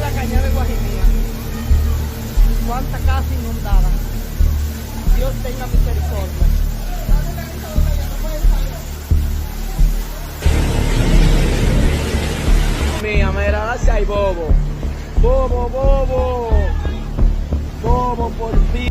la cañada de Guajimía. Cuánta casa inundada. Dios tenga misericordia. Mía, mira, gracias ay bobo. Bobo, bobo. Bobo, por fin.